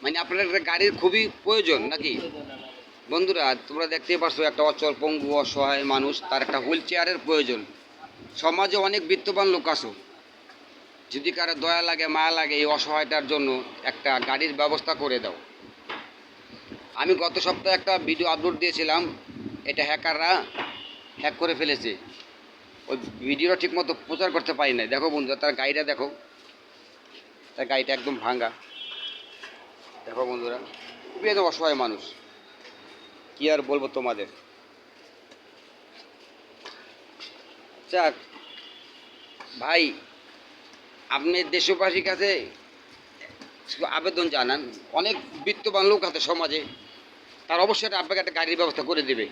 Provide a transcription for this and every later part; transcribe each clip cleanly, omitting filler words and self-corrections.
মানে আপনার একটা গাড়ির খুবই প্রয়োজন নাকি? বন্ধুরা, তোমরা দেখতেই পাচ্ছ একটা অচল পঙ্গু অসহায় মানুষ, তার একটা হুইল চেয়ারের প্রয়োজন। সমাজে অনেক বিত্তবান লোক আছে, যদি কারো দয়া লাগে মায়া লাগে এই অসহায়টার জন্য একটা গাড়ির ব্যবস্থা করে দাও। আমি গত সপ্তাহে একটা ভিডিও আপলোড দিয়েছিলাম, এটা হ্যাকাররা হ্যাক করে ফেলেছে। ওই ভিডিওটা ঠিকমতো প্রচার করতে পারি না। দেখো বন্ধুরা, তার গাড়িটা দেখো, তার গাড়িটা একদম ভাঙা। দেখো বন্ধুরা, খুবই একদম অসহায় মানুষ, কি আর বলবো তোমাদের। যাক ভাই, আপনি দেশবাসীর কাছে আবেদন জানান, অনেক বিত্তবান লোক আছে সমাজে, তার অবশ্যই আপনাকে একটা গাড়ির ব্যবস্থা করে দেবে।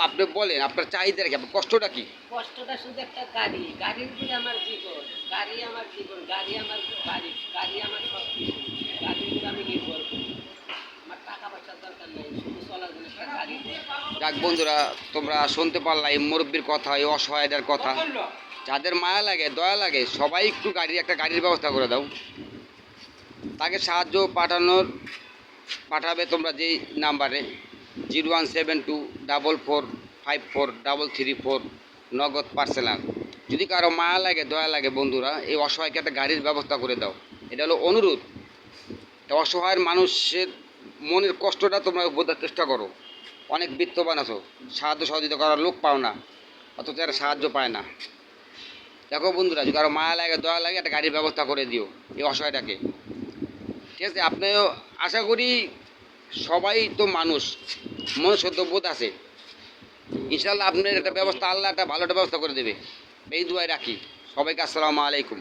আপনি বলেন আপনার চাহিদা কি, আপনার কষ্টটা কি? কষ্টটা শুধু একটা গাড়ি, গাড়ির উপরে আমার জীবন, গাড়ি আমার জীবন, গাড়ি আমার বাড়ি, গাড়ি আমার সব কিছু, গাড়ির উপরে আমি নির্ভর করি। আমার টাকা পয়সার দরকার নেই, শুধু চলার জন্য একটা গাড়ি। যাক বন্ধুরা, তোমরা শুনতে পারলা এই মুরব্বীর কথা, এই অসহায়দের কথা। যাদের মায়া লাগে দয়া লাগে সবাই একটু একটা গাড়ির ব্যবস্থা করে দাও। তাকে সাহায্য পাঠাবে তোমরা যেই নাম্বারে 01724454334 নগদ পার্সেনাল। যদি কারো মায়া লাগে দয়া লাগে বন্ধুরা, এই অসহায়কে একটা গাড়ির ব্যবস্থা করে দাও। এটা হলো অনুরোধ। অসহায়ের মানুষের মনের কষ্টটা তোমরা বোঝার চেষ্টা করো। অনেক বিত্তবান আছো, সাহায্য সহযোগিতা করার লোক পাও না, অথচ এরা সাহায্য পায় না। দেখো বন্ধুরা, যদি কারো মায়া লাগে দয়া লাগে একটা গাড়ির ব্যবস্থা করে দিও এই অসহায়টাকে। ঠিক আছে, আপনিও আশা করি সবাই তো মানুষ, মনুষ্যত্ব বোধ আছে, ইনশাল্লাহ আপনার একটা ব্যবস্থা, আল্লাহ একটা ভালো একটা ব্যবস্থা করে দেবে। এই দুয়ায় রাখি। সবাইকে আসসালামু আলাইকুম।